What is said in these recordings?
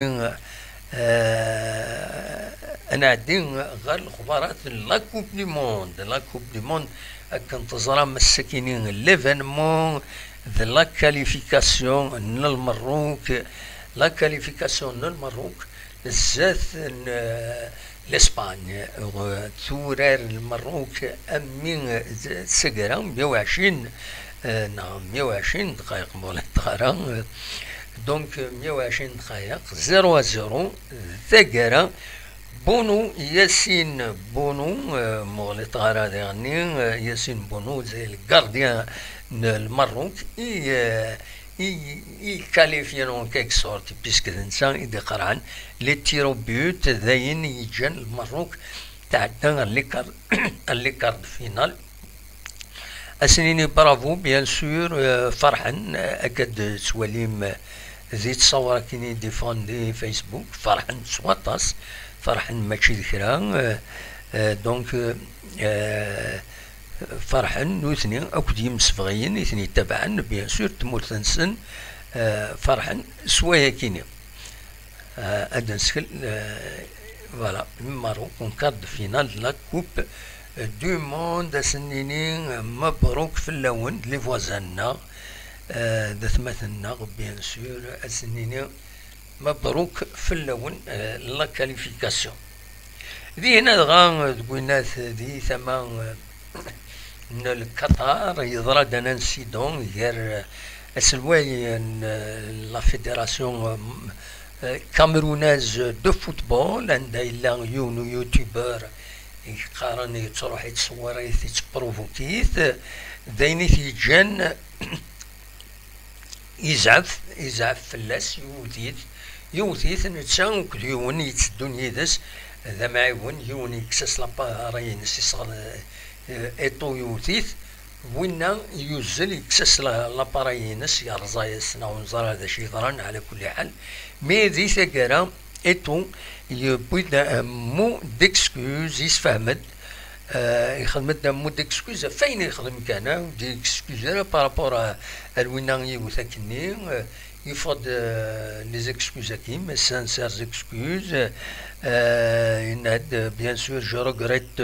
انا عندي غير الخبارات لا كوب دي موند كنت زرا مساكينين ليفينمون لا كاليفيكاسيون للمروك لا كاليفيكاسيون للمروك بالذات لاسبانيا تورار المروك امين سكرا 120 نعم 120 دقائق مولا الطهران دونك 120 دقائق 0-0 ثقرا بونو ياسين بونو مغلي طهرا يعني ياسين بونو زي الجارديان المروك اي كاليفيان اون كيك سورت بيسك الانسان يدي قرعن لي تيرو بيوت ذاين يجان المروك تعدى الليكارد فينال اسنيني برافو بيان سور فرحا اكد سواليم زي تصور كيني ديفوندي فيسبوك فرحا سواطاس فرحا ماشي ذكرى دونك فرحا نوثني اكد يمسفغيين يثني تبعا بيان سور تمورتنسن فرحا سوايا كيني ادنسكل فوالا ماروك اون كارد فينال لا كوب دو موند اسنيني مبروك في اللون لي فوازانا دثمثنا بيان سور اسنيني مبروك في اللون لا كاليفيكاسيون ذي هنا غا تقولناث ذي ثمان ان القطار يضرى دان انسيدون غير اسلواي لا فيدراسيون كاميروناز دو فوتبول عندها الا يوتيوبر يقارن تروح يتصور يتبروفوكيث داينيث يجان يزعف فلاس يوثيث نتسان وكل يون يتسدون يدس ذا معيون يون يكسس لابارينس يصغر ايطو يوثيث وينا يوزل يكسس لابارينس يرزايس ناونزر هذا شي ضران على كل حال مي ذي ثقرا ايطو يبويدا مو ديكسكوز يسفهمد يخدم مو ديكسكوز فين يخدم كان ديكسكوز بارابور الوينان يوثاكني يفض لي زيكسكوز كيم سانسير زيكسكوز bien sûr je regrette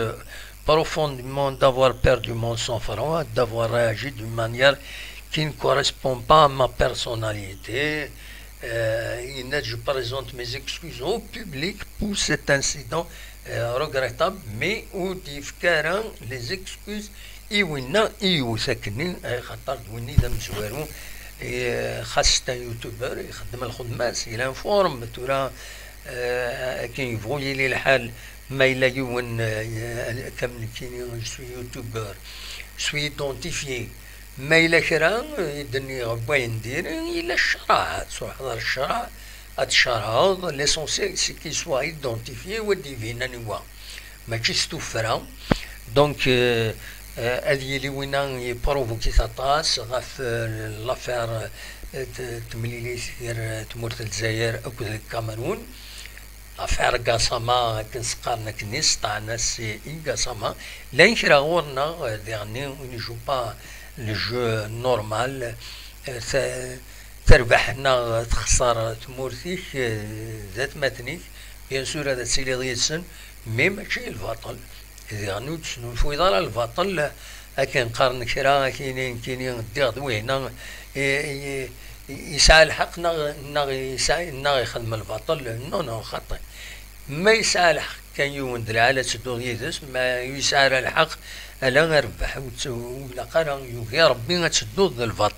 profondément d'avoir perdu mon sang-froid, d'avoir réagi d'une manière qui ne correspond pas à ma personnalité. Je présente mes excuses au public pour cet incident regrettable, mais où diffèrent les excuses إيوينا إيوثاكني خاطر ويني ذا مزوارو خاصة يوتيوبر يخدم الخدمات إلى فورم تورا كي يبغي لي الحال ما إلا يون كامل كيني سوي يوتيوبر سوي ايدونتيفيي ما إلا كرا يدني غبا ندير إلا الشرع تروح حضر الشرع هاد الشرع ليسونسيال سي كي سوا ايدونتيفيي وديفينا نوا ماشي ستوفرا دونك هذه اللي وينا يبروفوكي تاطاس غاف لافير تمليلي سير تمورت الجزائر اكد الكاميرون افير قاسما كنسقارنا كنيس تاع ناس قاسما لا ينشرا غورنا ديغني ونجو با لو جو نورمال تربحنا تخسر تمورتيك ذات ماتنيك بيان سور هذا تسيلي ضيسن مي ماشي الباطل إذا غنوت في إدارة الباطل أكن قارن كرا كيني ديغ وهنا يسعى الحق نغ يخدم الباطل نو خطي ما يسعى الحق كان يوندر على تدوغ يدس ما يسعى الحق ألا نربح ولا قرا يوغي ربي تدوغ الباطل